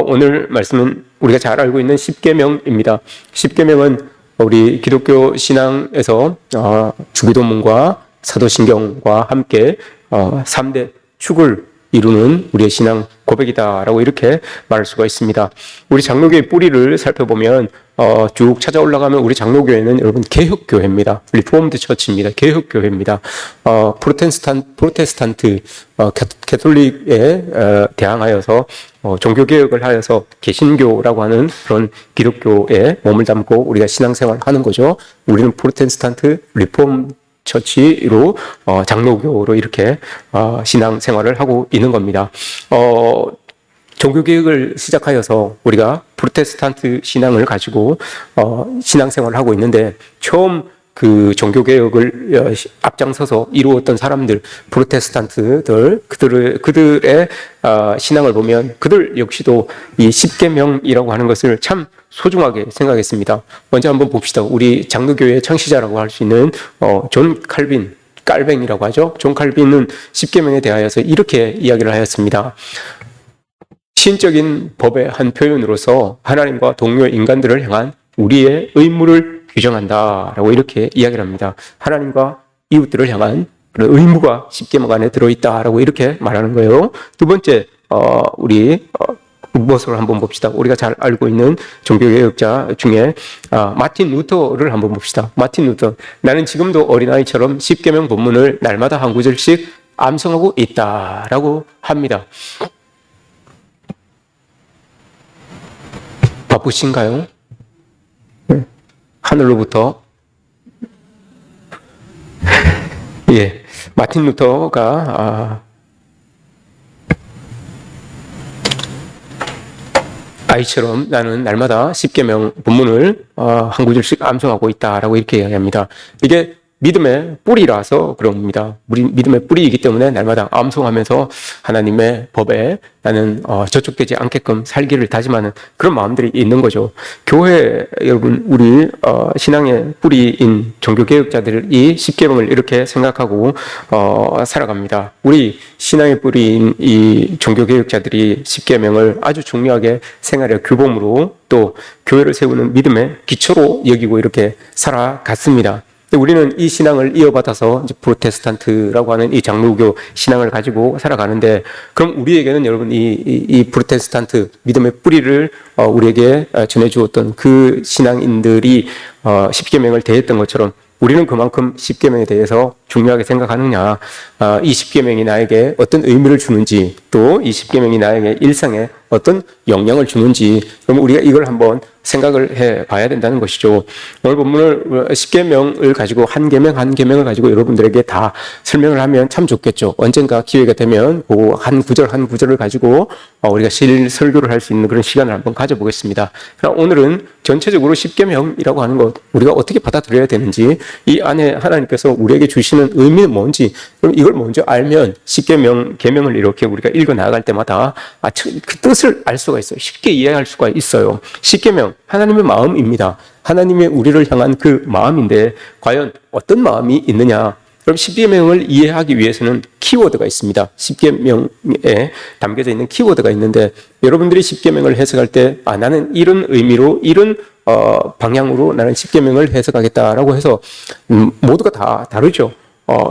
오늘 말씀은 우리가 잘 알고 있는 십계명입니다. 십계명은 우리 기독교 신앙에서 주기도문과 사도신경과 함께 3대 축을 이루는 우리의 신앙 고백이다라고 이렇게 말할 수가 있습니다. 우리 장로교의 뿌리를 살펴보면 쭉 찾아 올라가면 우리 장로교회는 여러분 개혁교회입니다. 리포엄드 처치입니다. 개혁교회입니다. 프로테스탄트 캐톨릭에 대항하여서 종교개혁을 하여서 개신교라고 하는 그런 기독교에 몸을 담고 우리가 신앙생활을 하는 거죠. 우리는 프로테스탄트 리폼 처치로 장로교로 이렇게 신앙생활을 하고 있는 겁니다. 종교개혁을 시작하여서 우리가 프로테스탄트 신앙을 가지고 신앙생활을 하고 있는데 처음 그 종교개혁을 앞장서서 이루었던 사람들, 프로테스탄트들, 그들의 신앙을 보면 그들 역시도 이 십계명이라고 하는 것을 참 소중하게 생각했습니다. 먼저 한번 봅시다. 우리 장로교회의 창시자라고 할 수 있는 존 칼빈, 깔뱅이라고 하죠. 존 칼빈은 십계명에 대하여서 이렇게 이야기를 하였습니다. 신적인 법의 한 표현으로서 하나님과 동료 인간들을 향한 우리의 의무를 규정한다라고 이렇게 이야기를 합니다. 하나님과 이웃들을 향한 그런 의무가 십계명 안에 들어있다라고 이렇게 말하는 거예요. 두 번째, 우리 무엇을 한번 봅시다. 우리가 잘 알고 있는 종교개혁자 중에 마틴 루터를 한번 봅시다. 마틴 루터. 나는 지금도 어린아이처럼 십계명 본문을 날마다 한 구절씩 암송하고 있다라고 합니다. 바쁘신가요? 하늘로부터 마틴 루터가 아이처럼 나는 날마다 십계명 본문을 한 구절씩 암송하고 있다라고 이렇게 이야기합니다. 이게 믿음의 뿌리라서 그런 겁니다. 우리 믿음의 뿌리이기 때문에 날마다 암송하면서 하나님의 법에 나는 저촉되지 않게끔 살기를 다짐하는 그런 마음들이 있는 거죠. 교회 여러분, 우리 신앙의 뿌리인 종교개혁자들이 십계명을 이렇게 생각하고 살아갑니다. 우리 신앙의 뿌리인 이 종교개혁자들이 십계명을 아주 중요하게 생활의 규범으로 또 교회를 세우는 믿음의 기초로 여기고 이렇게 살아갔습니다. 우리는 이 신앙을 이어받아서 이제 프로테스탄트라고 하는 이 장로교 신앙을 가지고 살아가는데, 그럼 우리에게는 여러분 이 프로테스탄트 믿음의 뿌리를 우리에게 전해주었던 그 신앙인들이 십계명을 대했던 것처럼 우리는 그만큼 십계명에 대해서 중요하게 생각하느냐, 이 십계명이 나에게 어떤 의미를 주는지, 또 이 십계명이 나에게 일상에 어떤 영향을 주는지, 그럼 우리가 이걸 한번 생각을 해 봐야 된다는 것이죠. 오늘 본문을 십계명을 가지고 한 계명을 가지고 여러분들에게 다 설명을 하면 참 좋겠죠. 언젠가 기회가 되면 그 한 구절을 가지고 우리가 설교를 할 수 있는 그런 시간을 한번 가져보겠습니다. 그럼 오늘은 전체적으로 십계명이라고 하는 것 우리가 어떻게 받아들여야 되는지, 이 안에 하나님께서 우리에게 주시는 의미는 뭔지, 그럼 이걸 먼저 알면 계명을 이렇게 우리가 읽어 나갈 때마다 그 뜻을 알 수가 있어요. 쉽게 이해할 수가 있어요. 십계명, 하나님의 마음입니다. 하나님의 우리를 향한 그 마음인데 과연 어떤 마음이 있느냐? 그럼 십계명을 이해하기 위해서는 키워드가 있습니다. 십계명에 담겨져 있는 키워드가 있는데, 여러분들이 십계명을 해석할 때 나는 이런 의미로 이런 방향으로 나는 십계명을 해석하겠다라고 해서 모두가 다 다르죠.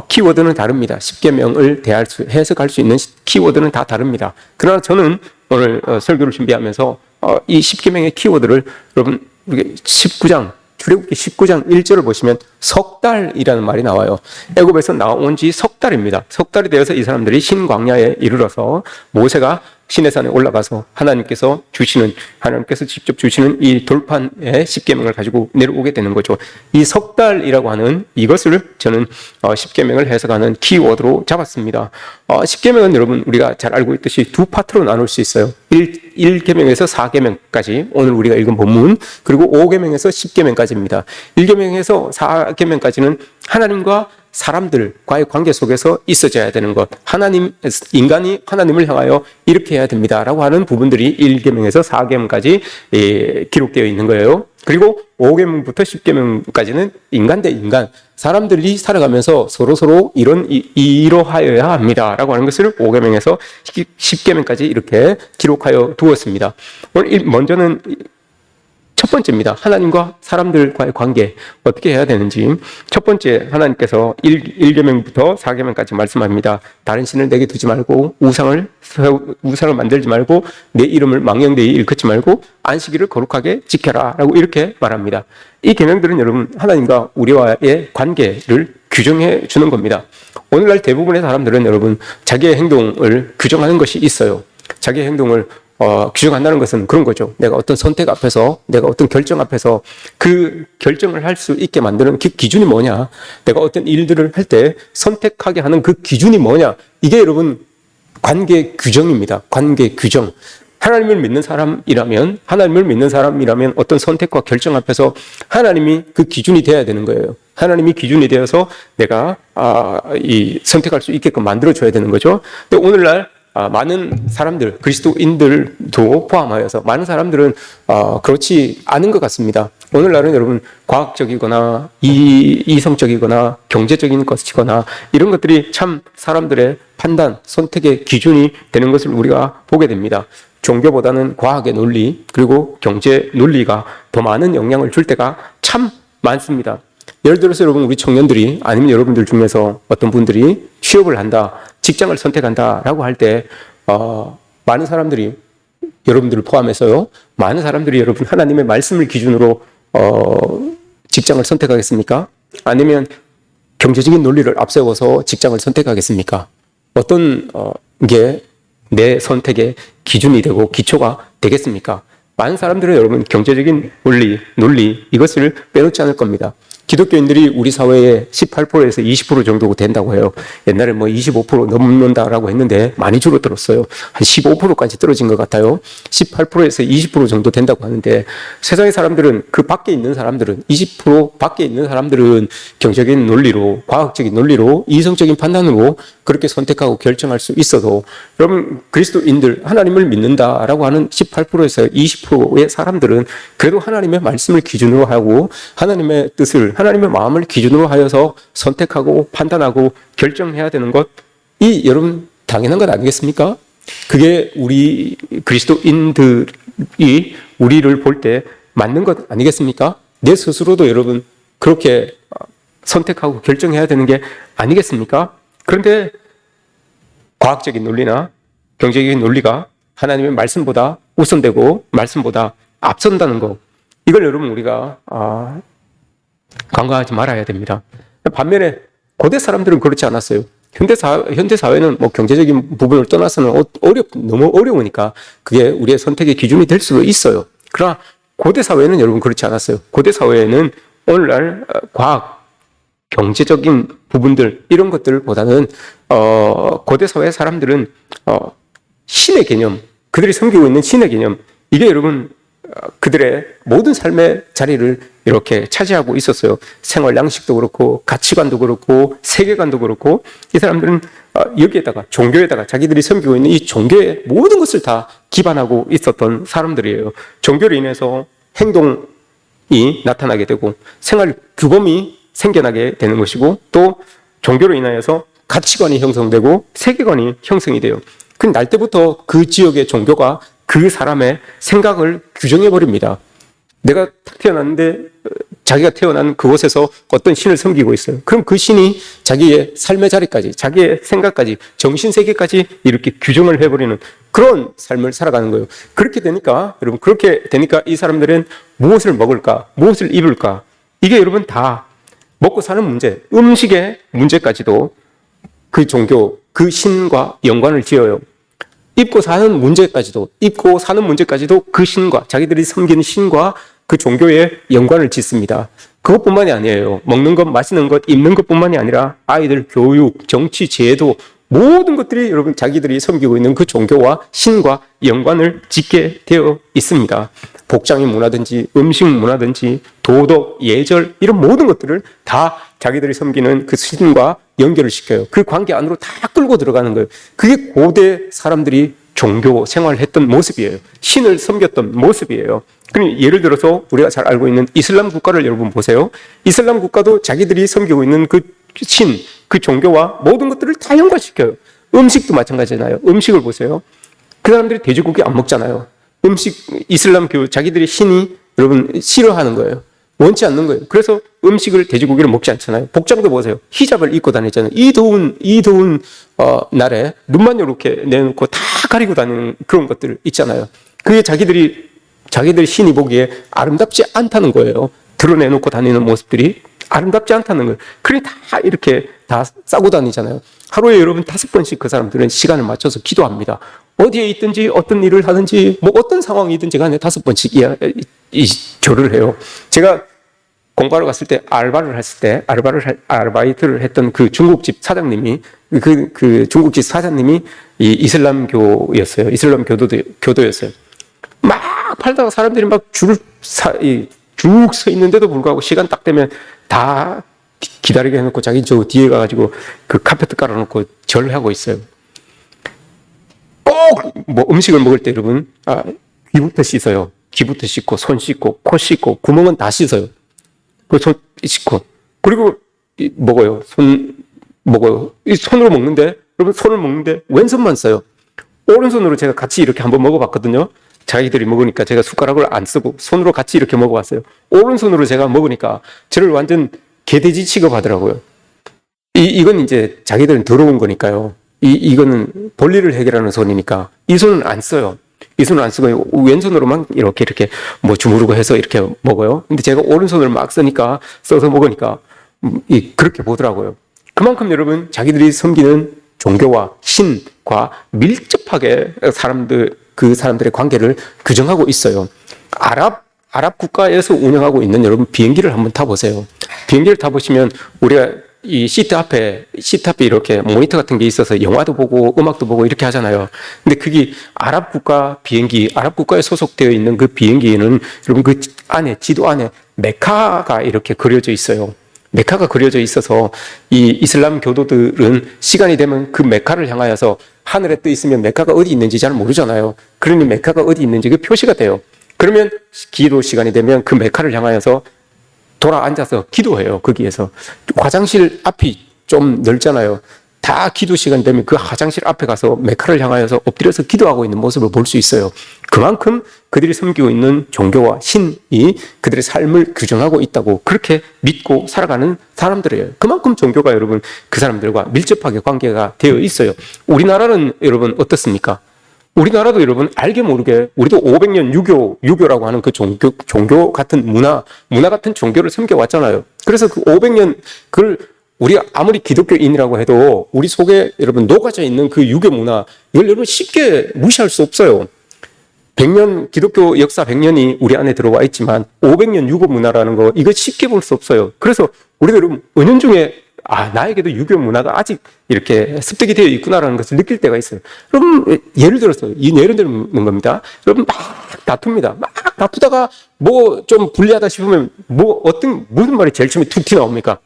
키워드는 다릅니다. 십계명을 해석할 수 있는 키워드는 다 다릅니다. 그러나 저는 오늘 설교를 준비하면서 이 십계명의 키워드를 여러분, 출애굽기 19장 1절을 보시면 석 달이라는 말이 나와요. 애굽에서 나온 지 석 달입니다. 석 달이 되어서 이 사람들이 신광야에 이르러서 모세가 시내산에 올라가서 하나님께서 직접 주시는 이 돌판의 십계명을 가지고 내려오게 되는 거죠. 이 석 달이라고 하는 이것을 저는 십계명을 해석하는 키워드로 잡았습니다. 십계명은 여러분 우리가 잘 알고 있듯이 두 파트로 나눌 수 있어요. 1계명에서 4계명까지 오늘 우리가 읽은 본문, 그리고 5계명에서 10계명까지입니다. 1계명에서 4계명까지는 하나님과 사람들과의 관계 속에서 있어져야 되는 것, 인간이 하나님을 향하여 이렇게 해야 됩니다라고 하는 부분들이 1계명에서 4계명까지 기록되어 있는 거예요. 그리고 5계명부터 10계명까지는 인간 대 인간, 사람들이 살아가면서 서로 이러하여야 합니다라고 하는 것을 5계명에서 10계명까지 이렇게 기록하여 두었습니다. 오늘 먼저는 첫 번째입니다. 하나님과 사람들과의 관계 어떻게 해야 되는지. 첫 번째, 하나님께서 1계명부터 4계명까지 말씀합니다. 다른 신을 내게 두지 말고 우상을 만들지 말고 내 이름을 망령되이 일컫지 말고 안식일을 거룩하게 지켜라 라고 이렇게 말합니다. 이 계명들은 여러분 하나님과 우리와의 관계를 규정해 주는 겁니다. 오늘날 대부분의 사람들은 여러분 자기의 행동을 규정하는 것이 있어요. 자기의 행동을 규정한다는 것은 그런 거죠. 내가 어떤 선택 앞에서, 내가 어떤 결정 앞에서 그 결정을 할 수 있게 만드는 그 기준이 뭐냐, 내가 어떤 일들을 할 때 선택하게 하는 그 기준이 뭐냐, 이게 여러분 관계 규정입니다. 관계 규정. 하나님을 믿는 사람이라면 어떤 선택과 결정 앞에서 하나님이 그 기준이 되어야 되는 거예요. 하나님이 기준이 되어서 내가 선택할 수 있게끔 만들어줘야 되는 거죠. 근데 오늘날 많은 사람들, 그리스도인들도 포함하여서 많은 사람들은 그렇지 않은 것 같습니다. 오늘날은 여러분 과학적이거나 이성적이거나 경제적인 것이거나 이런 것들이 참 사람들의 판단, 선택의 기준이 되는 것을 우리가 보게 됩니다. 종교보다는 과학의 논리 그리고 경제 논리가 더 많은 영향을 줄 때가 참 많습니다. 예를 들어서 여러분 우리 청년들이 아니면 여러분들 중에서 어떤 분들이 취업을 한다, 직장을 선택한다라고 할 때 많은 사람들이 여러분들을 포함해서요. 많은 사람들이 여러분 하나님의 말씀을 기준으로 직장을 선택하겠습니까? 아니면 경제적인 논리를 앞세워서 직장을 선택하겠습니까? 어떤 게 내 선택의 기준이 되고 기초가 되겠습니까? 많은 사람들은 여러분 경제적인 논리 이것을 빼놓지 않을 겁니다. 기독교인들이 우리 사회의 18%에서 20% 정도 된다고 해요. 옛날에 25% 넘는다라고 했는데 많이 줄어들었어요. 한 15%까지 떨어진 것 같아요. 18%에서 20% 정도 된다고 하는데 세상의 사람들은 그 밖에 있는 사람들은 20% 밖에 있는 사람들은 경제적인 논리로, 과학적인 논리로, 이성적인 판단으로 그렇게 선택하고 결정할 수 있어도 여러분 그리스도인들 하나님을 믿는다라고 하는 18%에서 20%의 사람들은 그래도 하나님의 말씀을 기준으로 하고 하나님의 뜻을, 하나님의 마음을 기준으로 하여서 선택하고 판단하고 결정해야 되는 것, 이 여러분 당연한 것 아니겠습니까? 그게 우리 그리스도인들이 우리를 볼 때 맞는 것 아니겠습니까? 내 스스로도 여러분 그렇게 선택하고 결정해야 되는 게 아니겠습니까? 그런데 과학적인 논리나 경제적인 논리가 하나님의 말씀보다 우선되고 말씀보다 앞선다는 것, 이걸 여러분 우리가 간과하지 말아야 됩니다. 반면에 고대 사람들은 그렇지 않았어요. 현대 사회는 경제적인 부분을 떠나서는 너무 어려우니까 그게 우리의 선택의 기준이 될 수도 있어요. 그러나 고대 사회는 여러분 그렇지 않았어요. 고대 사회는 오늘날 과학, 경제적인 부분들 이런 것들보다는 고대 사회 사람들은 신의 개념, 그들이 섬기고 있는 신의 개념, 이게 여러분 그들의 모든 삶의 자리를 이렇게 차지하고 있었어요. 생활 양식도 그렇고 가치관도 그렇고 세계관도 그렇고 이 사람들은 여기에다가 종교에다가 자기들이 섬기고 있는 이 종교의 모든 것을 다 기반하고 있었던 사람들이에요. 종교로 인해서 행동이 나타나게 되고 생활 규범이 생겨나게 되는 것이고 또 종교로 인하여서 가치관이 형성되고 세계관이 형성이 돼요. 그 날 때부터 그 지역의 종교가 그 사람의 생각을 규정해버립니다. 내가 태어났는데 자기가 태어난 그곳에서 어떤 신을 섬기고 있어요. 그럼 그 신이 자기의 삶의 자리까지, 자기의 생각까지, 정신세계까지 이렇게 규정을 해버리는 그런 삶을 살아가는 거예요. 그렇게 되니까 이 사람들은 무엇을 먹을까, 무엇을 입을까, 이게 여러분 다 먹고 사는 문제, 음식의 문제까지도 그 종교, 그 신과 연관을 지어요. 입고 사는 문제까지도 그 신과, 자기들이 섬기는 신과 그 종교에 연관을 짓습니다. 그것뿐만이 아니에요. 먹는 것, 마시는 것, 입는 것뿐만이 아니라 아이들 교육, 정치, 제도, 모든 것들이 여러분 자기들이 섬기고 있는 그 종교와 신과 연관을 짓게 되어 있습니다. 복장의 문화든지 음식 문화든지 도덕, 예절 이런 모든 것들을 다 자기들이 섬기는 그 신과 연결을 시켜요. 그 관계 안으로 다 끌고 들어가는 거예요. 그게 고대 사람들이 종교 생활을 했던 모습이에요. 신을 섬겼던 모습이에요. 그럼 예를 들어서 우리가 잘 알고 있는 이슬람 국가를 여러분 보세요. 이슬람 국가도 자기들이 섬기고 있는 그 신, 그 종교와 모든 것들을 다 연관시켜요. 음식도 마찬가지잖아요. 음식을 보세요. 그 사람들이 돼지고기 안 먹잖아요. 이슬람교 자기들의 신이 여러분 싫어하는 거예요. 원치 않는 거예요. 그래서 음식을 돼지고기를 먹지 않잖아요. 복장도 보세요. 히잡을 입고 다니잖아요. 이 더운 날에 눈만 이렇게 내놓고 다 가리고 다니는 그런 것들 있잖아요. 그게 자기들이 신이 보기에 아름답지 않다는 거예요. 드러내놓고 다니는 모습들이 아름답지 않다는 거예요. 그러니 다 이렇게 다 싸고 다니잖아요. 하루에 여러분 5번씩 그 사람들은 시간을 맞춰서 기도합니다. 어디에 있든지 어떤 일을 하든지 뭐 어떤 상황이든지 간에 5번씩 절을 해요. 제가 공부하러 갔을 때 아르바이트를 했던 그 중국집 사장님이 그 중국집 사장님이 이 이슬람교였어요. 이슬람 교도였어요. 막 팔다가 사람들이 막 쭉 서 있는데도 불구하고 시간 딱 되면 다 기다리게 해놓고 자기 저 뒤에 가가지고 그 카페트 깔아놓고 절하고 있어요. 꼭 뭐 음식을 먹을 때 여러분 귀부터 씻어요. 귀부터 씻고 손 씻고 코 씻고 구멍은 다 씻어요. 그 손 씻고 그리고 먹어요. 이 손으로 먹는데 여러분 손을 먹는데 왼손만 써요. 오른손으로 제가 같이 이렇게 한번 먹어봤거든요. 자기들이 먹으니까 제가 숟가락을 안 쓰고 손으로 같이 이렇게 먹어봤어요. 오른손으로 제가 먹으니까 저를 완전 개돼지 취급하더라고요. 이건 이제 자기들은 더러운 거니까요. 이거는 본리를 해결하는 손이니까 이 손은 안 써요. 이 손을 안 쓰고 왼손으로만 이렇게 뭐 주무르고 해서 이렇게 먹어요. 근데 제가 오른손을 막 써서 먹으니까 그렇게 보더라고요. 그만큼 여러분 자기들이 섬기는 종교와 신과 밀접하게 그 사람들의 관계를 규정하고 있어요. 아랍 국가에서 운영하고 있는 여러분 비행기를 한번 타보세요. 비행기를 타보시면 우리가 이 시트 앞에 이렇게 모니터 같은 게 있어서 영화도 보고 음악도 보고 이렇게 하잖아요. 근데 그게 아랍 국가에 소속되어 있는 그 비행기에는 여러분 그 안에 지도 안에 메카가 이렇게 그려져 있어요. 메카가 그려져 있어서 이 이슬람 교도들은 시간이 되면 그 메카를 향하여서 하늘에 떠 있으면 메카가 어디 있는지 잘 모르잖아요. 그러니 메카가 어디 있는지 그 표시가 돼요. 그러면 기도 시간이 되면 그 메카를 향하여서 돌아 앉아서 기도해요. 거기에서 화장실 앞이 좀 넓잖아요. 다 기도 시간 되면 그 화장실 앞에 가서 메카를 향하여서 엎드려서 기도하고 있는 모습을 볼 수 있어요. 그만큼 그들이 섬기고 있는 종교와 신이 그들의 삶을 규정하고 있다고 그렇게 믿고 살아가는 사람들이에요. 그만큼 종교가 여러분 그 사람들과 밀접하게 관계가 되어 있어요. 우리나라는 여러분 어떻습니까? 우리나라도 여러분 알게 모르게 우리도 500년 유교라고 하는 그 종교 같은 문화 같은 종교를 섬겨왔잖아요. 그래서 그 500년 그걸 우리가 아무리 기독교인이라고 해도 우리 속에 여러분 녹아져 있는 그 유교 문화 이걸 여러분 쉽게 무시할 수 없어요. 100년 기독교 역사 100년이 우리 안에 들어와 있지만 500년 유교 문화라는 거 이거 쉽게 볼 수 없어요. 그래서 우리가 여러분 은연중에 나에게도 유교 문화가 아직 이렇게 습득이 되어 있구나라는 것을 느낄 때가 있어요. 여러분, 예를 들어서, 예를 들는 겁니다. 여러분, 막 다툽니다. 막 다투다가 뭐 좀 불리하다 싶으면 무슨 말이 제일 처음에 툭 튀어나옵니까?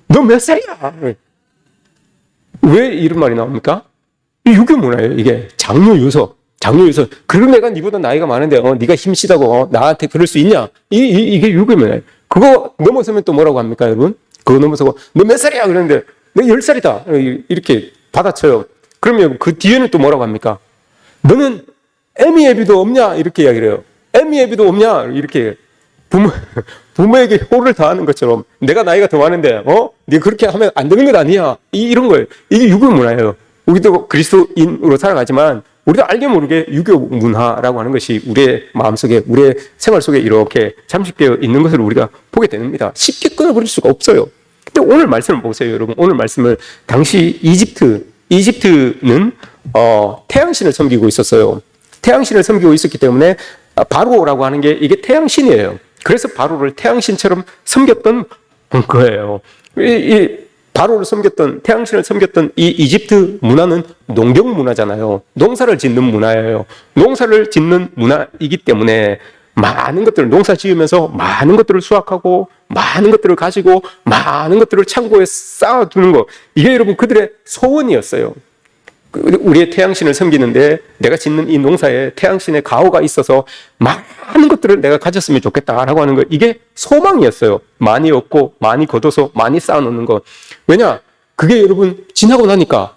너 몇 살이야? 왜 이런 말이 나옵니까? 이 유교 문화예요, 이게. 장려유서. 그런 애가 니보다 나이가 많은데, 네가 힘쓰다고 나한테 그럴 수 있냐? 이게 유교 문화예요. 그거 넘어서면 또 뭐라고 합니까, 여러분? 그거 넘어서고 너 몇 살이야? 그러는데 너 10살이다. 이렇게 받아쳐요. 그러면 그 뒤에는 또 뭐라고 합니까? 너는 애미 애비도 없냐? 이렇게 이야기를 해요. 애미 애비도 없냐? 이렇게 부모에게 호를 다하는 것처럼 내가 나이가 더 많은데 네가 그렇게 하면 안 되는 것 아니야. 이런 거예요. 이게 유교 문화예요. 우리도 그리스도인으로 살아가지만 우리도 알게 모르게 유교 문화라고 하는 것이 우리의 마음속에 우리의 생활 속에 이렇게 잠식되어 있는 것을 우리가 보게 됩니다. 쉽게 끊어버릴 수가 없어요. 근데 오늘 말씀을 보세요, 여러분. 오늘 말씀을 당시 이집트는 태양신을 섬기고 있었어요. 태양신을 섬기고 있었기 때문에 바로라고 하는 게 이게 태양신이에요. 그래서 바로를 태양신처럼 섬겼던 거예요. 바로를 섬겼던 태양신을 섬겼던 이 이집트 문화는 농경 문화잖아요. 농사를 짓는 문화예요. 농사를 짓는 문화이기 때문에 많은 것들을 농사 지으면서 많은 것들을 수확하고 많은 것들을 가지고 많은 것들을 창고에 쌓아두는 거 이게 여러분 그들의 소원이었어요. 우리의 태양신을 섬기는데 내가 짓는 이 농사에 태양신의 가호가 있어서 많은 것들을 내가 가졌으면 좋겠다라고 하는 거, 이게 소망이었어요. 많이 얻고 많이 거둬서 많이 쌓아놓는 거. 왜냐? 그게 여러분 지나고 나니까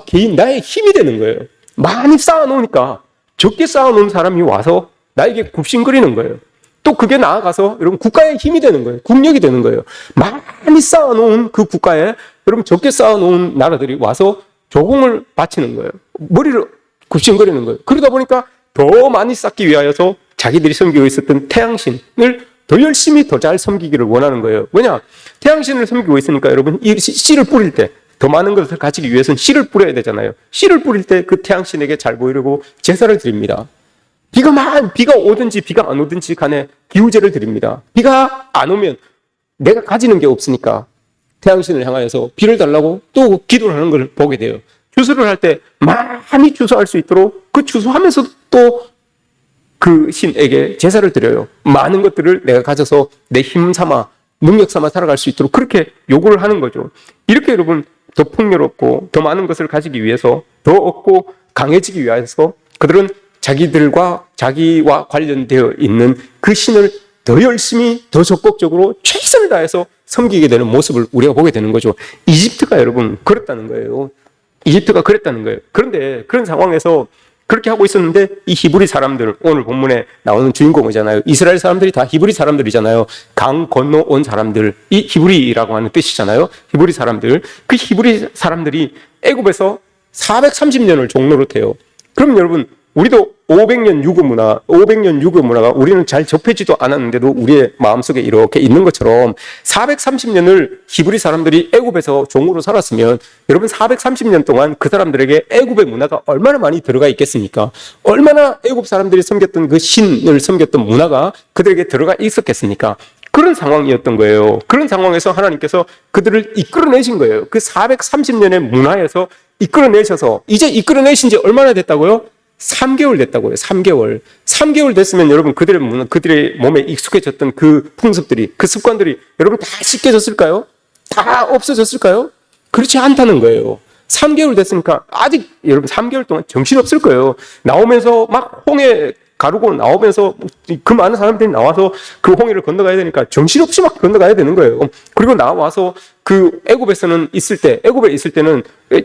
개인 나의 힘이 되는 거예요. 많이 쌓아놓으니까 적게 쌓아놓은 사람이 와서 나에게 굽신거리는 거예요. 또 그게 나아가서 여러분 국가의 힘이 되는 거예요. 국력이 되는 거예요. 많이 쌓아놓은 그 국가에 여러분 적게 쌓아놓은 나라들이 와서 조공을 바치는 거예요. 머리를 굽신거리는 거예요. 그러다 보니까 더 많이 쌓기 위하여서 자기들이 섬기고 있었던 태양신을 더 열심히 더 잘 섬기기를 원하는 거예요. 왜냐? 태양신을 섬기고 있으니까 여러분 이 씨를 뿌릴 때 더 많은 것을 가지기 위해서는 씨를 뿌려야 되잖아요. 씨를 뿌릴 때 그 태양신에게 잘 보이려고 제사를 드립니다. 비가 오든지 비가 안 오든지 간에 기우제를 드립니다. 비가 안 오면 내가 가지는 게 없으니까 태양신을 향하여서 비를 달라고 또 기도를 하는 걸 보게 돼요. 추수를 할 때 많이 추수할 수 있도록 그 추수하면서 또 그 신에게 제사를 드려요. 많은 것들을 내가 가져서 내 힘 삼아 능력 삼아 살아갈 수 있도록 그렇게 요구를 하는 거죠. 이렇게 여러분 더 풍요롭고 더 많은 것을 가지기 위해서 더 얻고 강해지기 위해서 그들은 자기와 관련되어 있는 그 신을 더 열심히 더 적극적으로 최선을 다해서 섬기게 되는 모습을 우리가 보게 되는 거죠. 이집트가 여러분 그랬다는 거예요. 이집트가 그랬다는 거예요. 그런데 그런 상황에서 그렇게 하고 있었는데 이 히브리 사람들, 오늘 본문에 나오는 주인공이잖아요. 이스라엘 사람들이 다 히브리 사람들이잖아요. 강 건너온 사람들, 이 히브리라고 하는 뜻이잖아요. 히브리 사람들. 그 히브리 사람들이 애굽에서 430년을 종노릇해요. 그럼 여러분 우리도 500년 유교 문화가 우리는 잘 접해지도 않았는데도 우리의 마음속에 이렇게 있는 것처럼 430년을 히브리 사람들이 애굽에서 종으로 살았으면 여러분 430년 동안 그 사람들에게 애굽의 문화가 얼마나 많이 들어가 있겠습니까? 얼마나 애굽 사람들이 섬겼던 그 신을 섬겼던 문화가 그들에게 들어가 있었겠습니까? 그런 상황이었던 거예요. 그런 상황에서 하나님께서 그들을 이끌어내신 거예요. 그 430년의 문화에서 이끌어내셔서 이제 이끌어내신 지 얼마나 됐다고요? 3개월 됐다고요. 3개월. 3개월 됐으면 여러분 그들의 몸에 익숙해졌던 그 풍습들이, 그 습관들이 여러분 다 씻겨졌을까요? 다 없어졌을까요? 그렇지 않다는 거예요. 3개월 됐으니까 아직 여러분 3개월 동안 정신없을 거예요. 나오면서 막 홍해 가르고 나오면서 그 많은 사람들이 나와서 그 홍해를 건너가야 되니까 정신없이 막 건너가야 되는 거예요. 그리고 나와서 그 애굽에 있을 때는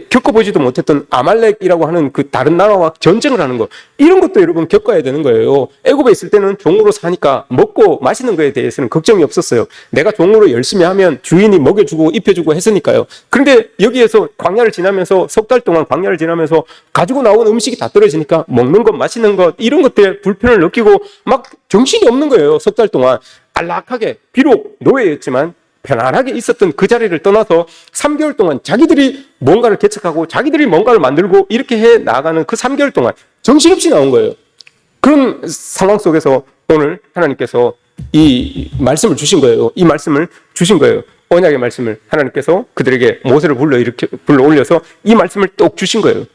겪어보지도 못했던 아말렉이라고 하는 그 다른 나라와 전쟁을 하는 거, 이런 것도 여러분 겪어야 되는 거예요. 애굽에 있을 때는 종으로 사니까 먹고 마시는 거에 대해서는 걱정이 없었어요. 내가 종으로 열심히 하면 주인이 먹여주고 입혀주고 했으니까요. 그런데 여기에서 광야를 지나면서 석 달 동안 광야를 지나면서 가지고 나온 음식이 다 떨어지니까 먹는 것, 마시는 것, 이런 것들에 불편을 느끼고 막 정신이 없는 거예요. 석 달 동안 안락하게, 비록 노예였지만 편안하게 있었던 그 자리를 떠나서 3개월 동안 자기들이 뭔가를 개척하고 자기들이 뭔가를 만들고 이렇게 해 나가는 그 3개월 동안 정신없이 나온 거예요. 그런 상황 속에서 오늘 하나님께서 이 말씀을 주신 거예요. 이 말씀을 주신 거예요. 언약의 말씀을 하나님께서 그들에게 모세를 불러 올려서 이 말씀을 똑 주신 거예요.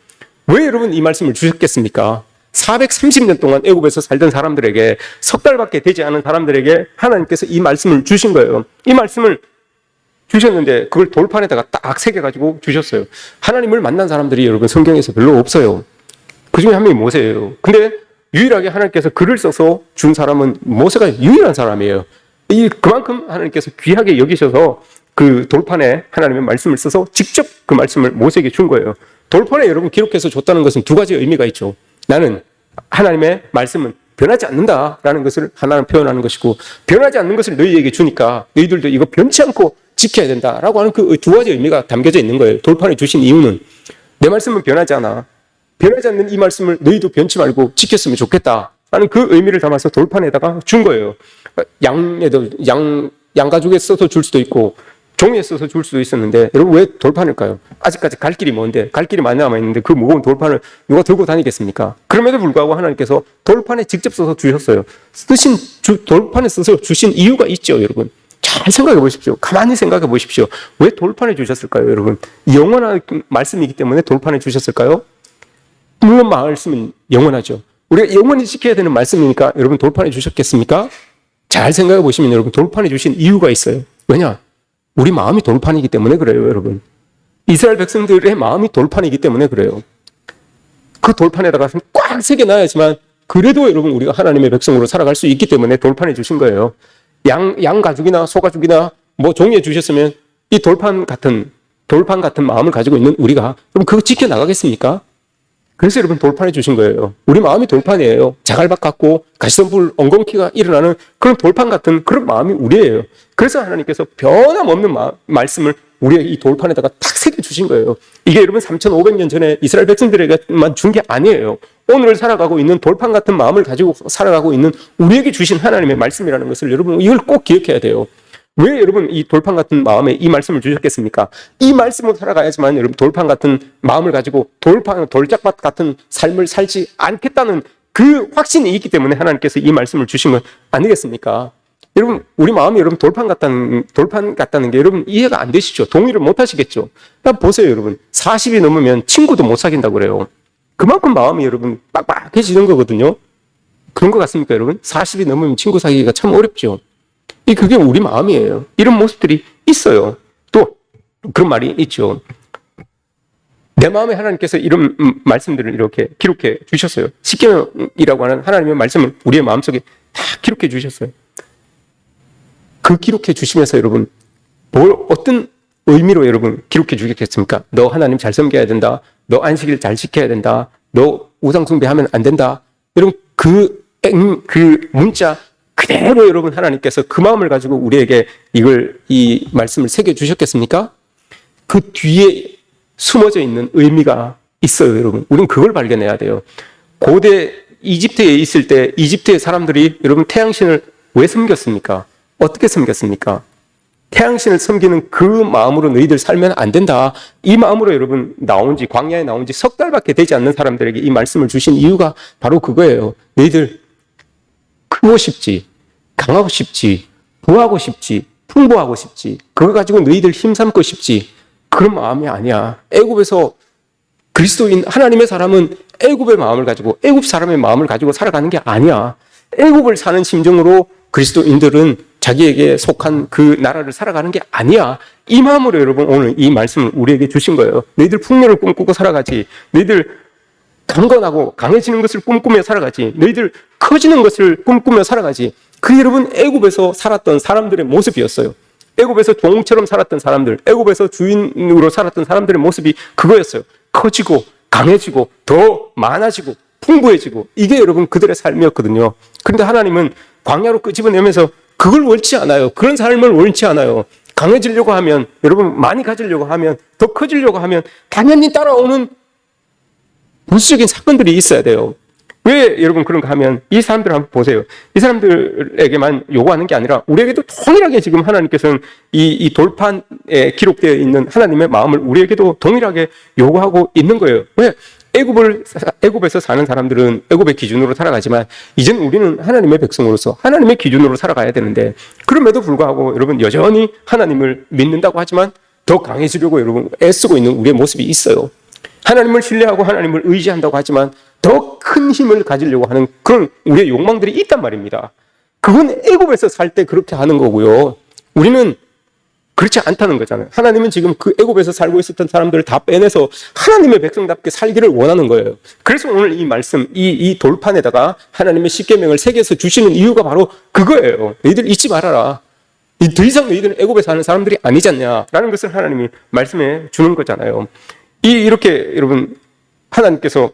왜 여러분 이 말씀을 주셨겠습니까? 430년 동안 애굽에서 살던 사람들에게, 석 달밖에 되지 않은 사람들에게 하나님께서 이 말씀을 주신 거예요. 이 말씀을 주셨는데 그걸 돌판에다가 딱 새겨가지고 주셨어요. 하나님을 만난 사람들이 여러분 성경에서 별로 없어요. 그 중에 한 명이 모세예요. 근데 유일하게 하나님께서 글을 써서 준 사람은 모세가 유일한 사람이에요. 그만큼 하나님께서 귀하게 여기셔서 그 돌판에 하나님의 말씀을 써서 직접 그 말씀을 모세에게 준 거예요. 돌판에 여러분 기록해서 줬다는 것은 두 가지 의미가 있죠. 나는 하나님의 말씀은 변하지 않는다라는 것을 하나는 표현하는 것이고, 변하지 않는 것을 너희에게 주니까 너희들도 이거 변치 않고 지켜야 된다라고 하는 그 두 가지 의미가 담겨져 있는 거예요. 돌판에 주신 이유는 내 말씀은 변하지 않아. 변하지 않는 이 말씀을 너희도 변치 말고 지켰으면 좋겠다라는 그 의미를 담아서 돌판에다가 준 거예요. 양가죽에 써서 줄 수도 있고 종이에 써서 줄 수도 있었는데 여러분 왜 돌판일까요? 아직까지 갈 길이 먼데, 갈 길이 많이 남아있는데 그 무거운 돌판을 누가 들고 다니겠습니까? 그럼에도 불구하고 하나님께서 돌판에 직접 써서 주셨어요. 돌판에 써서 주신 이유가 있죠, 여러분. 잘 생각해 보십시오. 가만히 생각해 보십시오. 왜 돌판에 주셨을까요, 여러분? 영원한 말씀이기 때문에 돌판에 주셨을까요? 물론 말씀은 영원하죠. 우리가 영원히 지켜야 되는 말씀이니까 여러분 돌판에 주셨겠습니까? 잘 생각해 보시면 여러분 돌판에 주신 이유가 있어요. 왜냐? 우리 마음이 돌판이기 때문에 그래요, 여러분. 이스라엘 백성들의 마음이 돌판이기 때문에 그래요. 그 돌판에다가 꽉 새겨놔야지만 그래도 여러분 우리가 하나님의 백성으로 살아갈 수 있기 때문에 돌판해 주신 거예요. 양 가죽이나 소 가죽이나 뭐 종이에 주셨으면 이 돌판 같은 마음을 가지고 있는 우리가 그럼 그거 지켜 나가겠습니까? 그래서 여러분 돌판해 주신 거예요. 우리 마음이 돌판이에요. 자갈밭 같고 가시덤불 엉겅퀴가 일어나는 그런 돌판 같은 그런 마음이 우리예요. 그래서 하나님께서 변함없는 말씀을 우리의 이 돌판에다가 탁 새겨 주신 거예요. 이게 여러분 3,500년 전에 이스라엘 백성들에게만 준 게 아니에요. 오늘 살아가고 있는 돌판 같은 마음을 가지고 살아가고 있는 우리에게 주신 하나님의 말씀이라는 것을 여러분 이걸 꼭 기억해야 돼요. 왜 여러분 이 돌판 같은 마음에 이 말씀을 주셨겠습니까? 이 말씀으로 살아가야지만 여러분 돌판 같은 마음을 가지고 돌짝밭 같은 삶을 살지 않겠다는 그 확신이 있기 때문에 하나님께서 이 말씀을 주신 건 아니겠습니까? 여러분 우리 마음이 여러분 돌판 같다는 게 여러분 이해가 안 되시죠? 동의를 못 하시겠죠? 보세요 여러분 40이 넘으면 친구도 못 사귄다고 그래요. 그만큼 마음이 여러분 빡빡해지는 거거든요. 그런 것 같습니까 여러분? 40이 넘으면 친구 사귀기가 참 어렵죠. 그게 우리 마음이에요. 이런 모습들이 있어요. 또 그런 말이 있죠. 내 마음에 하나님께서 이런 말씀들을 이렇게 기록해 주셨어요. 십계명이라고 하는 하나님의 말씀을 우리의 마음속에 다 기록해 주셨어요. 그 기록해 주시면서 여러분 어떤 의미로 여러분 기록해 주겠습니까? 너 하나님 잘 섬겨야 된다. 너 안식일 잘 지켜야 된다. 너 우상 숭배하면 안 된다. 여러분 그 문자 그대로 여러분 하나님께서 그 마음을 가지고 우리에게 이 말씀을 새겨 주셨겠습니까? 그 뒤에 숨어져 있는 의미가 있어요, 여러분. 우리는 그걸 발견해야 돼요. 고대 이집트에 있을 때 이집트의 사람들이 여러분 태양신을 왜 섬겼습니까? 어떻게 섬겼습니까? 태양신을 섬기는 그 마음으로 너희들 살면 안 된다. 이 마음으로 여러분 광야에 나온 지 석 달밖에 되지 않는 사람들에게 이 말씀을 주신 이유가 바로 그거예요. 너희들 크고 싶지, 강하고 싶지, 부하고 싶지, 풍부하고 싶지, 그거 가지고 너희들 힘삼고 싶지, 그런 마음이 아니야. 애굽에서 그리스도인 하나님의 사람은 애굽의 마음을 가지고 애굽 사람의 마음을 가지고 살아가는 게 아니야. 애굽을 사는 심정으로 그리스도인들은 자기에게 속한 그 나라를 살아가는 게 아니야. 이 마음으로 여러분 오늘 이 말씀을 우리에게 주신 거예요. 너희들 풍요를 꿈꾸고 살아가지. 너희들 강건하고 강해지는 것을 꿈꾸며 살아가지. 너희들 커지는 것을 꿈꾸며 살아가지. 그 여러분 애굽에서 살았던 사람들의 모습이었어요. 애굽에서 종처럼 살았던 사람들, 애굽에서 주인으로 살았던 사람들의 모습이 그거였어요. 커지고 강해지고 더 많아지고 풍부해지고 이게 여러분 그들의 삶이었거든요. 그런데 하나님은 광야로 끄집어내면서 그걸 원치 않아요. 그런 삶을 원치 않아요. 강해지려고 하면 여러분 많이 가지려고 하면 더 커지려고 하면 당연히 따라오는 부수적인 사건들이 있어야 돼요. 왜 여러분 그런가 하면 이 사람들 한번 보세요. 이 사람들에게만 요구하는 게 아니라 우리에게도 동일하게 지금 하나님께서는 이 돌판에 기록되어 있는 하나님의 마음을 우리에게도 동일하게 요구하고 있는 거예요. 왜? 애굽에서 사는 사람들은 애굽의 기준으로 살아가지만 이제는 우리는 하나님의 백성으로서 하나님의 기준으로 살아가야 되는데 그럼에도 불구하고 여러분 여전히 하나님을 믿는다고 하지만 더 강해지려고 여러분 애쓰고 있는 우리의 모습이 있어요. 하나님을 신뢰하고 하나님을 의지한다고 하지만 더 큰 힘을 가지려고 하는 그런 우리의 욕망들이 있단 말입니다. 그건 애굽에서 살 때 그렇게 하는 거고요. 우리는 그렇지 않다는 거잖아요. 하나님은 지금 그 애굽에서 살고 있었던 사람들을 다 빼내서 하나님의 백성답게 살기를 원하는 거예요. 그래서 오늘 이 말씀, 이 돌판에다가 하나님의 십계명을 새겨서 주시는 이유가 바로 그거예요. 너희들 잊지 말아라. 더 이상 너희들은 애굽에 사는 사람들이 아니지 않냐라는 것을 하나님이 말씀해 주는 거잖아요. 이렇게 여러분 하나님께서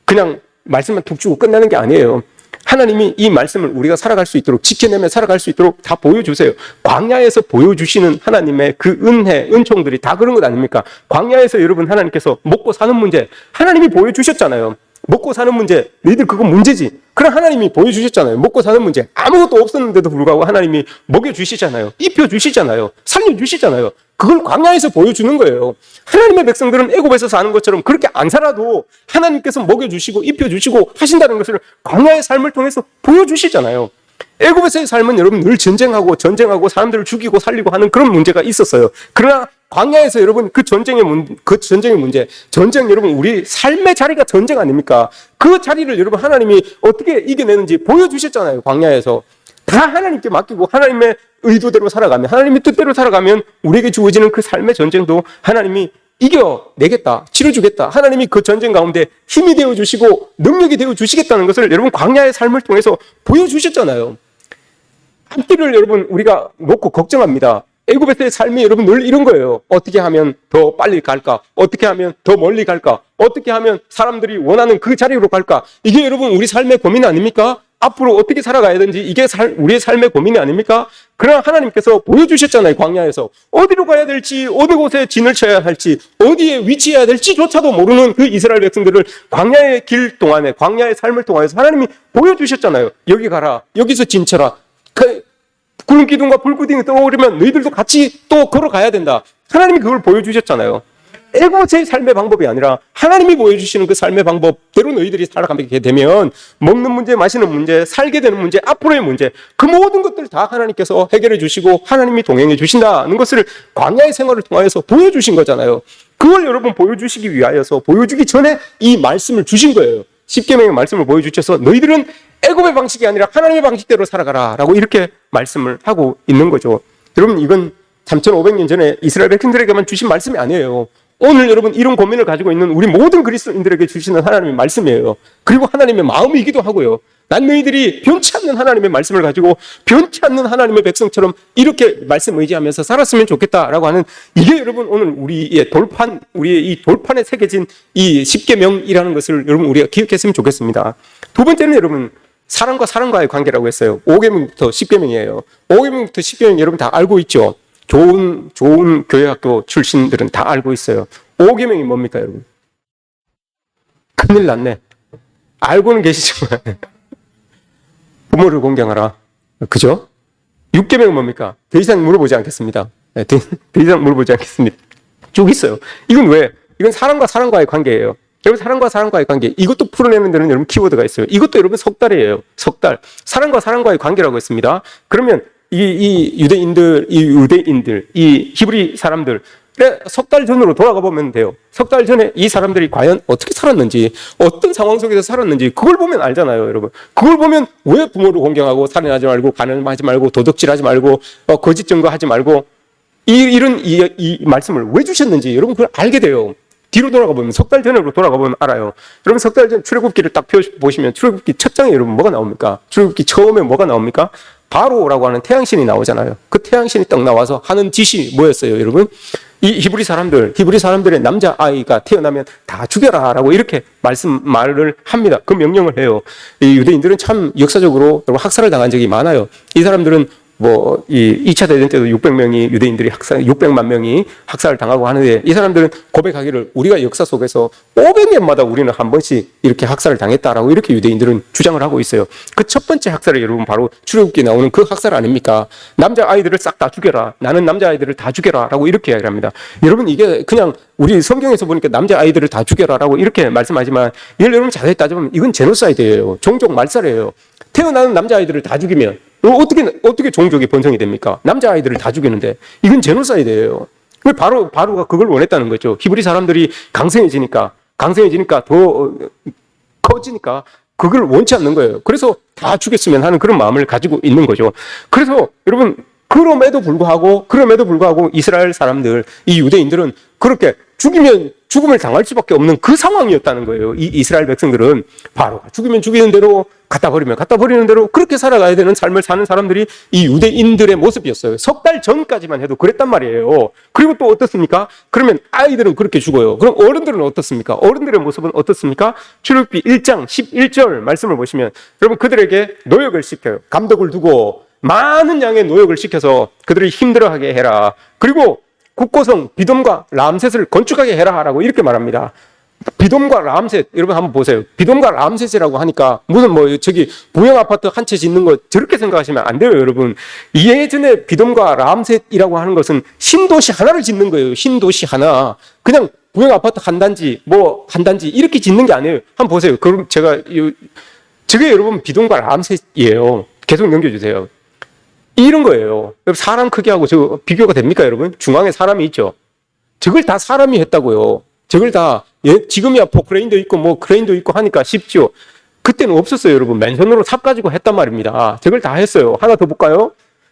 그냥 말씀만 툭 주고 끝나는 게 아니에요. 하나님이 이 말씀을 우리가 살아갈 수 있도록 지켜내며 살아갈 수 있도록 다 보여주세요. 광야에서 보여주시는 하나님의 그 은혜, 은총들이 다 그런 것 아닙니까? 광야에서 여러분 하나님께서 먹고 사는 문제 하나님이 보여주셨잖아요. 먹고 사는 문제, 너희들 그거 문제지. 그럼 하나님이 보여주셨잖아요. 먹고 사는 문제. 아무것도 없었는데도 불구하고 하나님이 먹여주시잖아요. 입혀주시잖아요. 살려주시잖아요. 그걸 광야에서 보여주는 거예요. 하나님의 백성들은 애굽에서 사는 것처럼 그렇게 안 살아도 하나님께서 먹여주시고 입혀주시고 하신다는 것을 광야의 삶을 통해서 보여주시잖아요. 애굽에서의 삶은 여러분 늘 전쟁하고 사람들을 죽이고 살리고 하는 그런 문제가 있었어요. 그러나 광야에서 여러분 그 전쟁의 문제, 전쟁 여러분 우리 삶의 자리가 전쟁 아닙니까? 그 자리를 여러분 하나님이 어떻게 이겨내는지 보여주셨잖아요. 광야에서. 다 하나님께 맡기고 하나님의 의도대로 살아가면 하나님의 뜻대로 살아가면 우리에게 주어지는 그 삶의 전쟁도 하나님이 이겨내겠다, 치러주겠다. 하나님이 그 전쟁 가운데 힘이 되어주시고 능력이 되어주시겠다는 것을 여러분 광야의 삶을 통해서 보여주셨잖아요. 앞길을 여러분 우리가 놓고 걱정합니다. 애굽에서의 삶이 여러분 늘 이런 거예요. 어떻게 하면 더 빨리 갈까? 어떻게 하면 더 멀리 갈까? 어떻게 하면 사람들이 원하는 그 자리로 갈까? 이게 여러분 우리 삶의 고민 아닙니까? 앞으로 어떻게 살아가야 되는지 이게 우리의 삶의 고민이 아닙니까? 그러나 하나님께서 보여주셨잖아요. 광야에서 어디로 가야 될지, 어느 곳에 진을 쳐야 할지, 어디에 위치해야 될지조차도 모르는 그 이스라엘 백성들을 광야의 길 동안에, 광야의 삶을 통해서 하나님이 보여주셨잖아요. 여기 가라, 여기서 진 쳐라. 구름 기둥과 불 기둥이 떠오르면 너희들도 같이 또 걸어가야 된다. 하나님이 그걸 보여주셨잖아요. 애굽의 삶의 방법이 아니라 하나님이 보여주시는 그 삶의 방법대로 너희들이 살아가게 되면 먹는 문제, 마시는 문제, 살게 되는 문제, 앞으로의 문제, 그 모든 것들 다 하나님께서 해결해 주시고 하나님이 동행해 주신다는 것을 광야의 생활을 통하여서 보여주신 거잖아요. 그걸 여러분 보여주시기 위하여서 보여주기 전에 이 말씀을 주신 거예요. 십계명의 말씀을 보여주셔서 너희들은 애굽의 방식이 아니라 하나님의 방식대로 살아가라 라고 이렇게 말씀을 하고 있는 거죠. 여러분 이건 3,500년 전에 이스라엘 백성들에게만 주신 말씀이 아니에요. 오늘 여러분 이런 고민을 가지고 있는 우리 모든 그리스도인들에게 주시는 하나님의 말씀이에요. 그리고 하나님의 마음이기도 하고요. 난 너희들이 변치 않는 하나님의 말씀을 가지고 변치 않는 하나님의 백성처럼 이렇게 말씀 의지하면서 살았으면 좋겠다라고 하는 이게 여러분 오늘 우리의 이 돌판에 새겨진 이 십계명이라는 것을 여러분 우리가 기억했으면 좋겠습니다. 두 번째는 여러분 사람과 사람과의 관계라고 했어요. 5계명부터 10계명이에요. 5계명부터 10계명 여러분 다 알고 있죠? 좋은 교회학교 출신들은 다 알고 있어요. 5계명이 뭡니까, 여러분? 큰일 났네. 알고는 계시지만 부모를 공경하라. 그죠? 6계명은 뭡니까? 더 이상 물어보지 않겠습니다. 네, 더 이상 물어보지 않겠습니다. 쭉 있어요. 이건 왜? 이건 사람과 사람과의 관계예요. 여러분 사람과 사람과의 관계 이것도 풀어내는 데는 여러분 키워드가 있어요. 이것도 여러분 석달이에요. 석달. 사람과 사람과의 관계라고 했습니다. 그러면 이 유대인들, 이 히브리 사람들 석 달 전으로 돌아가 보면 돼요. 석 달 전에 이 사람들이 과연 어떻게 살았는지, 어떤 상황 속에서 살았는지 그걸 보면 알잖아요, 여러분. 그걸 보면 왜 부모를 공경하고 살인하지 말고 가늠하지 말고 도둑질하지 말고 거짓 증거하지 말고 이런 말씀을 왜 주셨는지 여러분 그걸 알게 돼요. 뒤로 돌아가 보면 석 달 전으로 돌아가 보면 알아요. 여러분 석 달 전 출애굽기를 딱 보시면 출애굽기 첫 장에 여러분 뭐가 나옵니까? 출애굽기 처음에 뭐가 나옵니까? 바로라고 하는 태양신이 나오잖아요. 그 태양신이 딱 나와서 하는 짓이 뭐였어요, 여러분? 이 히브리 사람들의 남자아이가 태어나면 다 죽여라라고 이렇게 말을 합니다. 그 명령을 해요. 이 유대인들은 참 역사적으로 학살을 당한 적이 많아요. 이 사람들은 이 2차 대전 때도 600만 명이 학살을 당하고 하는데 이 사람들은 고백하기를 우리가 역사 속에서 500년마다 우리는 한 번씩 이렇게 학살을 당했다라고 이렇게 유대인들은 주장을 하고 있어요. 그 첫 번째 학살이 여러분 바로 출애굽기에 나오는 그 학살 아닙니까? 남자아이들을 싹 다 죽여라. 나는 남자아이들을 다 죽여라. 라고 이렇게 이야기를 합니다. 여러분 이게 그냥 우리 성경에서 보니까 남자아이들을 다 죽여라. 라고 이렇게 말씀하지만 이걸 여러분 자세히 따져보면 이건 제노사이드예요. 종족 말살이에요. 태어나는 남자아이들을 다 죽이면 어떻게 종족이 번성이 됩니까? 남자아이들을 다 죽이는데 이건 제노사이드예요. 바로가 그걸 원했다는 거죠. 히브리 사람들이 강성해지니까 더 커지니까 그걸 원치 않는 거예요. 그래서 다 죽였으면 하는 그런 마음을 가지고 있는 거죠. 그래서 여러분 그럼에도 불구하고 이스라엘 사람들, 이 유대인들은 그렇게 죽이면 죽음을 당할 수밖에 없는 그 상황이었다는 거예요. 이 이스라엘 백성들은 바로 죽이면 죽이는 대로 갖다 버리는 대로 그렇게 살아가야 되는 삶을 사는 사람들이 이 유대인들의 모습이었어요. 석 달 전까지만 해도 그랬단 말이에요. 그리고 또 어떻습니까? 그러면 아이들은 그렇게 죽어요. 그럼 어른들은 어떻습니까? 어른들의 모습은 어떻습니까? 출애굽기 1장 11절 말씀을 보시면 여러분 그들에게 노역을 시켜요. 감독을 두고 많은 양의 노역을 시켜서 그들을 힘들어하게 해라. 그리고 국고성 비돔과 람셋을 건축하게 해라 라고 이렇게 말합니다. 비돔과 람셋 여러분 한번 보세요. 비돔과 람셋이라고 하니까 무슨 부영 아파트 한 채 짓는 거 저렇게 생각하시면 안 돼요, 여러분. 예전에 비돔과 람셋이라고 하는 것은 신도시 하나를 짓는 거예요. 신도시 하나. 그냥 부영 아파트 한 단지 이렇게 짓는 게 아니에요. 한번 보세요. 그럼 저게 여러분 비돔과 람셋이에요. 계속 넘겨주세요. 이런 거예요. 사람 크기하고 저 비교가 됩니까, 여러분? 중앙에 사람이 있죠. 저걸 다 사람이 했다고요. 저걸 다 지금이야 포크레인도 있고 크레인도 있고 하니까 쉽죠. 그때는 없었어요, 여러분. 맨손으로 삽 가지고 했단 말입니다. 저걸 다 했어요. 하나 더 볼까요?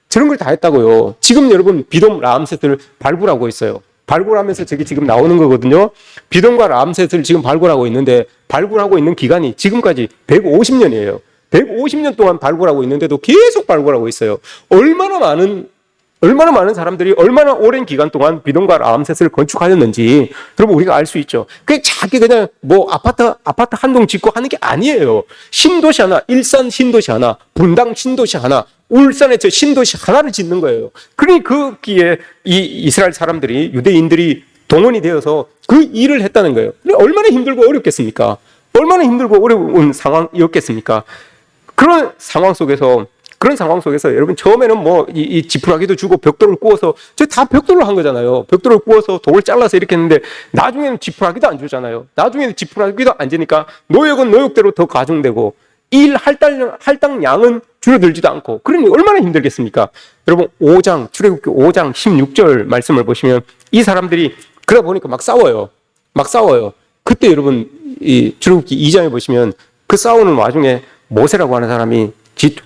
저런 걸 다 했다고요. 지금 여러분 비돔 람셋을 발굴하고 있어요. 발굴하면서 저게 지금 나오는 거거든요. 비동과 람셋을 지금 발굴하고 있는데 발굴하고 있는 기간이 지금까지 150년이에요. 150년 동안 발굴하고 있는데도 계속 발굴하고 있어요. 얼마나 많은 사람들이 얼마나 오랜 기간 동안 비동과 람셋을 건축하였는지 여러분 우리가 알 수 있죠. 그게 자기 그냥 뭐 아파트 한 동 짓고 하는 게 아니에요. 신도시 하나, 일산 신도시 하나, 분당 신도시 하나, 울산의 저 신도시 하나를 짓는 거예요. 그러니 거기에 이 이스라엘 사람들이, 유대인들이 동원이 되어서 그 일을 했다는 거예요. 얼마나 힘들고 어렵겠습니까? 얼마나 힘들고 어려운 상황이었겠습니까? 그런 상황 속에서 여러분 처음에는 뭐 이 지푸라기도 주고 벽돌을 구워서 저 다 벽돌로 한 거잖아요. 벽돌을 구워서 돌을 잘라서 이렇게 했는데 나중에는 지푸라기도 안 주잖아요. 나중에는 지푸라기도 안 주니까 노역은 노역대로 더 가중되고 일 할당량은 줄어들지도 않고 그러니 얼마나 힘들겠습니까? 여러분 출애굽기 5장 16절 말씀을 보시면 이 사람들이 그러다 보니까 막 싸워요. 그때 여러분 이 출애굽기 2장에 보시면 그 싸우는 와중에 모세라고 하는 사람이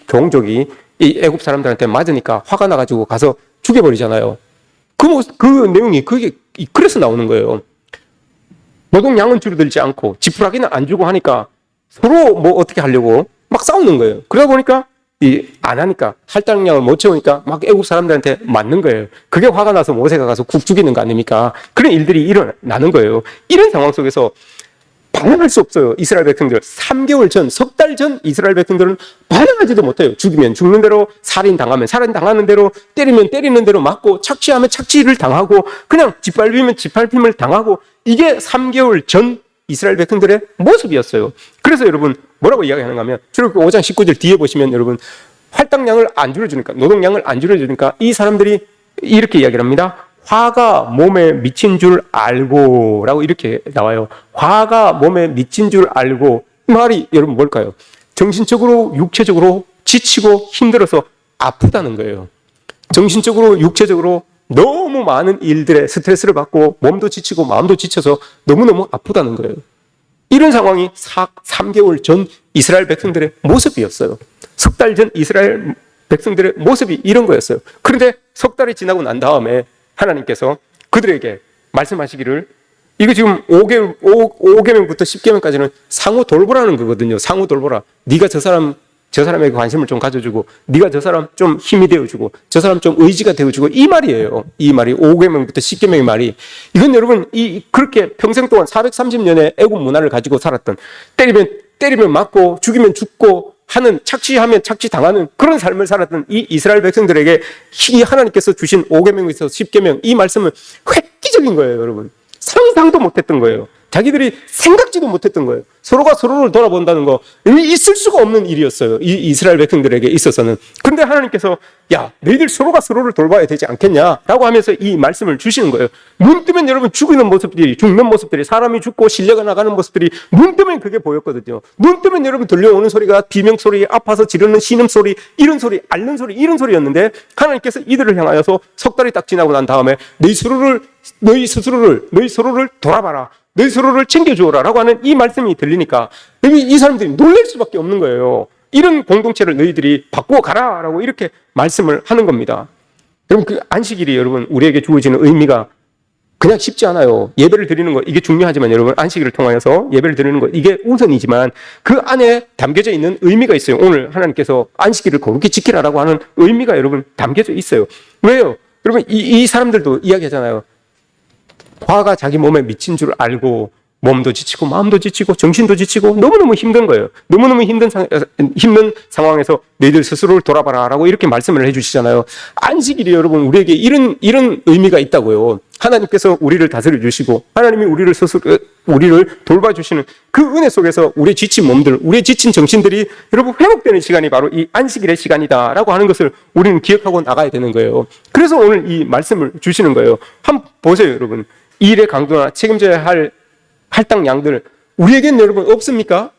종족이 이 애굽 사람들한테 맞으니까 화가 나가지고 가서 죽여버리잖아요. 그 내용이 그래서 나오는 거예요. 노동량은 줄어들지 않고 지푸라기는 안 주고 하니까 서로 뭐 어떻게 하려고 막 싸우는 거예요. 그러다 보니까 안 하니까 할당량을 못 채우니까 막 애국 사람들한테 맞는 거예요. 그게 화가 나서 모세가 가서 국 죽이는 거 아닙니까? 그런 일들이 일어나는 거예요. 이런 상황 속에서 반응할 수 없어요. 이스라엘 백성들 3개월 전, 석 달 전 이스라엘 백성들은 반응하지도 못해요. 죽이면 죽는 대로, 살인당하면 살인당하는 대로, 때리면 때리는 대로 맞고, 착취하면 착취를 당하고, 그냥 짓밟으면 짓밟힘을 당하고, 이게 3개월 전 이스라엘 백성들의 모습이었어요. 그래서 여러분 뭐라고 이야기하는가 하면 출애굽기 5장 19절 뒤에 보시면 여러분 할당량을 안 줄여주니까, 노동량을 안 줄여주니까 이 사람들이 이렇게 이야기를 합니다. 화가 몸에 미친 줄 알고 라고 이렇게 나와요. 화가 몸에 미친 줄 알고. 이 말이 여러분 뭘까요? 정신적으로 육체적으로 지치고 힘들어서 아프다는 거예요. 정신적으로 육체적으로 너무 많은 일들에 스트레스를 받고 몸도 지치고 마음도 지쳐서 너무너무 아프다는 거예요. 이런 상황이 3개월 전 이스라엘 백성들의 모습이었어요. 석 달 전 이스라엘 백성들의 모습이 이런 거였어요. 그런데 석 달이 지나고 난 다음에 하나님께서 그들에게 말씀하시기를, 이거 지금 5계명부터 10계명까지는 상호 돌보라는 거거든요. 상호 돌보라. 네가 저 사람에게 관심을 좀 가져주고, 네가 저 사람 좀 힘이 되어주고, 저 사람 좀 의지가 되어주고, 이 말이에요. 이 말이 5계명부터 10계명의 말이. 이건 여러분 그렇게 평생 동안 430년의 애국 문화를 가지고 살았던, 때리면 맞고 죽이면 죽고 하는, 착취하면 착취당하는 그런 삶을 살았던 이 이스라엘 백성들에게 이 하나님께서 주신 5계명에서 10계명, 이 말씀은 획기적인 거예요. 여러분 상상도 못했던 거예요. 자기들이 생각지도 못했던 거예요. 서로가 서로를 돌아본다는 거, 있을 수가 없는 일이었어요. 이 이스라엘 백성들에게 있어서는. 그런데 하나님께서 야, 너희들 서로가 서로를 돌봐야 되지 않겠냐라고 하면서 이 말씀을 주시는 거예요. 눈 뜨면 여러분 죽는 모습들이, 사람이 죽고 실려가 나가는 모습들이 눈 뜨면 그게 보였거든요. 눈 뜨면 여러분 들려오는 소리가 비명소리, 아파서 지르는 신음소리, 이런 소리, 앓는 소리, 이런 소리였는데 하나님께서 이들을 향하여서 석 달이 딱 지나고 난 다음에 너희 서로를 돌아봐라. 너희 서로를 챙겨주어라 라고 하는 이 말씀이 들리니까 이 사람들이 놀랄 수밖에 없는 거예요. 이런 공동체를 너희들이 바꾸어 가라 라고 이렇게 말씀을 하는 겁니다. 여러분 그 안식일이 여러분 우리에게 주어지는 의미가 그냥 쉽지 않아요. 예배를 드리는 거 이게 중요하지만 여러분 안식일을 통하여서 예배를 드리는 거 이게 우선이지만 그 안에 담겨져 있는 의미가 있어요. 오늘 하나님께서 안식일을 거룩히 지키라라고 하는 의미가 여러분 담겨져 있어요. 왜요? 여러분 이 사람들도 이야기하잖아요. 화가 자기 몸에 미친 줄 알고 몸도 지치고 마음도 지치고 정신도 지치고 너무너무 힘든 거예요. 너무너무 힘든 상황에서 너희들 스스로를 돌아봐라 라고 이렇게 말씀을 해주시잖아요. 안식일이 여러분 우리에게 이런 의미가 있다고요. 하나님께서 우리를 다스려 주시고 하나님이 우리를 돌봐주시는 그 은혜 속에서 우리의 지친 몸들, 우리의 지친 정신들이 여러분 회복되는 시간이 바로 이 안식일의 시간이다 라고 하는 것을 우리는 기억하고 나가야 되는 거예요. 그래서 오늘 이 말씀을 주시는 거예요. 한번 보세요 여러분. 일의 강도나 책임져야 할 할당량들 우리에게는 여러분 없습니까?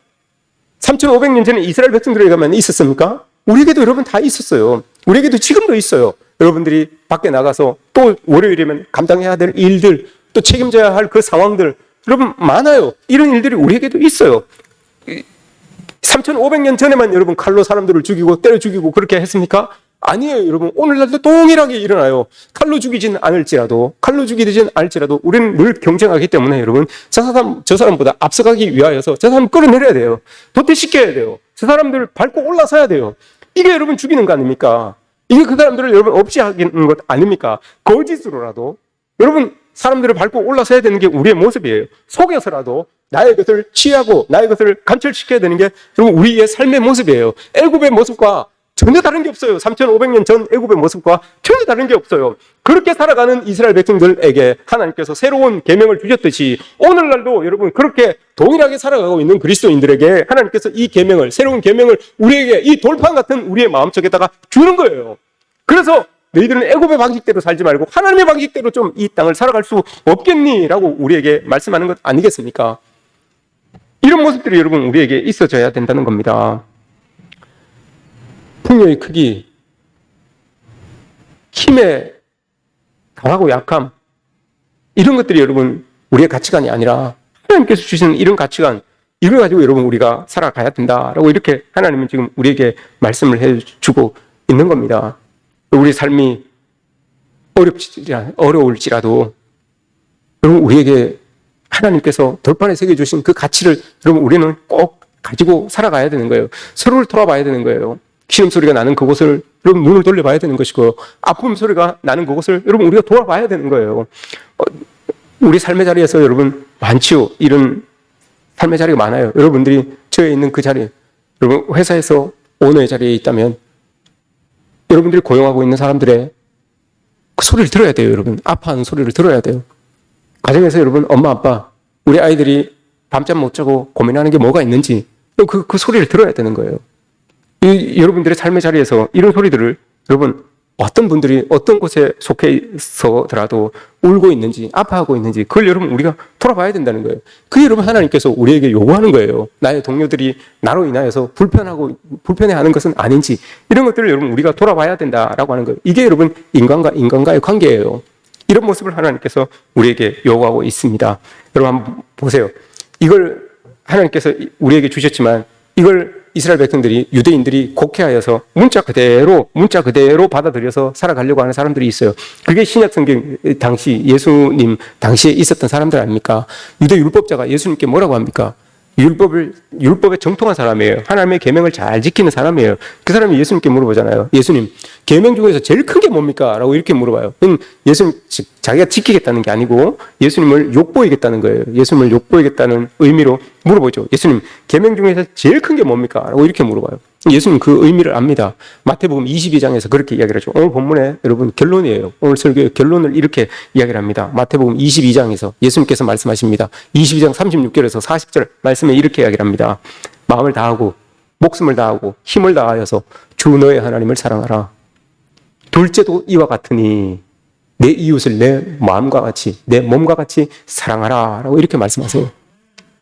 3,500년 전에 이스라엘 백성들에게만 있었습니까? 우리에게도 여러분 다 있었어요. 우리에게도 지금도 있어요. 여러분들이 밖에 나가서 또 월요일이면 감당해야 될 일들, 또 책임져야 할 그 상황들 여러분 많아요. 이런 일들이 우리에게도 있어요. 3,500년 전에만 여러분 칼로 사람들을 죽이고 때려 죽이고 그렇게 했습니까? 아니에요, 여러분. 오늘날도 동일하게 일어나요. 칼로 죽이진 않을지라도 우리는 늘 경쟁하기 때문에 여러분, 저 사람보다 앞서가기 위하여서 저 사람 끌어내려야 돼요. 도태시켜야 돼요. 저 사람들을 밟고 올라서야 돼요. 이게 여러분 죽이는 거 아닙니까? 이게 그 사람들을 여러분 없이 하는 것 아닙니까? 거짓으로라도 여러분 사람들을 밟고 올라서야 되는 게 우리의 모습이에요. 속여서라도 나의 것을 취하고 나의 것을 감철시켜야 되는 게 여러분 우리의 삶의 모습이에요. 애굽의 모습과 전혀 다른 게 없어요. 3,500년 전 애굽의 모습과 전혀 다른 게 없어요. 그렇게 살아가는 이스라엘 백성들에게 하나님께서 새로운 계명을 주셨듯이 오늘날도 여러분 그렇게 동일하게 살아가고 있는 그리스도인들에게 하나님께서 이 계명을, 새로운 계명을 우리에게 이 돌판 같은 우리의 마음속에다가 주는 거예요. 그래서 너희들은 애굽의 방식대로 살지 말고 하나님의 방식대로 좀 이 땅을 살아갈 수 없겠니? 라고 우리에게 말씀하는 것 아니겠습니까? 이런 모습들이 여러분 우리에게 있어져야 된다는 겁니다. 풍요의 크기, 힘의 강하고 약함, 이런 것들이 여러분 우리의 가치관이 아니라 하나님께서 주시는 이런 가치관, 이걸 가지고 여러분 우리가 살아가야 된다라고 이렇게 하나님은 지금 우리에게 말씀을 해주고 있는 겁니다. 우리 삶이 어려울지라도 여러분 우리에게 하나님께서 돌판에 새겨주신 그 가치를 여러분 우리는 꼭 가지고 살아가야 되는 거예요. 서로를 돌아봐야 되는 거예요. 신음소리가 나는 그곳을 여러분 눈을 돌려봐야 되는 것이고, 아픔 소리가 나는 그곳을 여러분 우리가 돌아봐야 되는 거예요. 우리 삶의 자리에서 여러분 많지요. 이런 삶의 자리가 많아요. 여러분들이 저에 있는 그 자리, 여러분 회사에서 오너의 자리에 있다면 여러분들이 고용하고 있는 사람들의 그 소리를 들어야 돼요. 여러분 아파하는 소리를 들어야 돼요. 가정에서 여러분 엄마 아빠 우리 아이들이 밤잠 못 자고 고민하는 게 뭐가 있는지 그 소리를 들어야 되는 거예요. 여러분들의 삶의 자리에서 이런 소리들을 여러분 어떤 분들이 어떤 곳에 속해 있어더라도 울고 있는지 아파하고 있는지 그걸 여러분 우리가 돌아봐야 된다는 거예요. 그게 여러분 하나님께서 우리에게 요구하는 거예요. 나의 동료들이 나로 인하여서 불편해하는 것은 아닌지 이런 것들을 여러분 우리가 돌아봐야 된다라고 하는 거예요. 이게 여러분 인간과 인간과의 관계예요. 이런 모습을 하나님께서 우리에게 요구하고 있습니다. 여러분 한번 보세요. 이걸 하나님께서 우리에게 주셨지만 이걸 이스라엘 백성들이, 유대인들이 곡해하여서 문자 그대로 받아들여서 살아가려고 하는 사람들이 있어요. 그게 신약 성경 당시 예수님 당시에 있었던 사람들 아닙니까? 유대 율법자가 예수님께 뭐라고 합니까? 율법에 정통한 사람이에요. 하나님의 계명을 잘 지키는 사람이에요. 그 사람이 예수님께 물어보잖아요. 예수님, 계명 중에서 제일 큰 게 뭡니까? 라고 이렇게 물어봐요. 예수님, 자기가 지키겠다는 게 아니고 예수님을 욕보이겠다는 거예요. 예수님을 욕보이겠다는 의미로 물어보죠. 예수님, 계명 중에서 제일 큰 게 뭡니까? 라고 이렇게 물어봐요. 예수님 그 의미를 압니다. 마태복음 22장에서 그렇게 이야기를 하죠. 오늘 본문에 여러분 결론이에요. 오늘 설교의 결론을 이렇게 이야기를 합니다. 마태복음 22장에서 예수님께서 말씀하십니다. 22장 36절에서 40절 말씀에 이렇게 이야기를 합니다. 마음을 다하고 목숨을 다하고 힘을 다하여서 주 너의 하나님을 사랑하라. 둘째도 이와 같으니 내 이웃을 내 마음과 같이 내 몸과 같이 사랑하라 라고 이렇게 말씀하세요.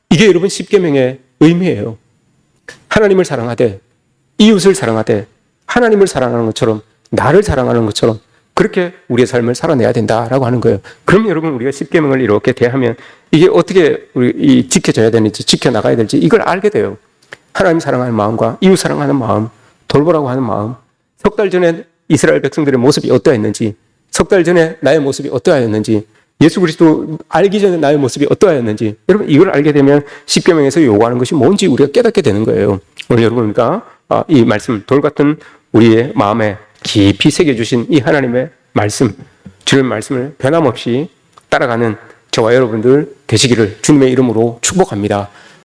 이게 여러분 십계명의 의미예요. 하나님을 사랑하되 이웃을 사랑하되 하나님을 사랑하는 것처럼 나를 사랑하는 것처럼 그렇게 우리의 삶을 살아내야 된다라고 하는 거예요. 그럼 여러분 우리가 십계명을 이렇게 대하면 이게 어떻게 우리 지켜져야 되는지 지켜나가야 될지 이걸 알게 돼요. 하나님 사랑하는 마음과 이웃 사랑하는 마음, 돌보라고 하는 마음. 석 달 전에 이스라엘 백성들의 모습이 어떠했는지, 석 달 전에 나의 모습이 어떠하였는지, 예수 그리스도 알기 전에 나의 모습이 어떠하였는지 여러분 이걸 알게 되면 십계명에서 요구하는 것이 뭔지 우리가 깨닫게 되는 거예요. 오늘 여러분과 이 말씀 돌같은 우리의 마음에 깊이 새겨주신 이 하나님의 말씀, 주님의 말씀을 변함없이 따라가는 저와 여러분들 되시기를 주님의 이름으로 축복합니다.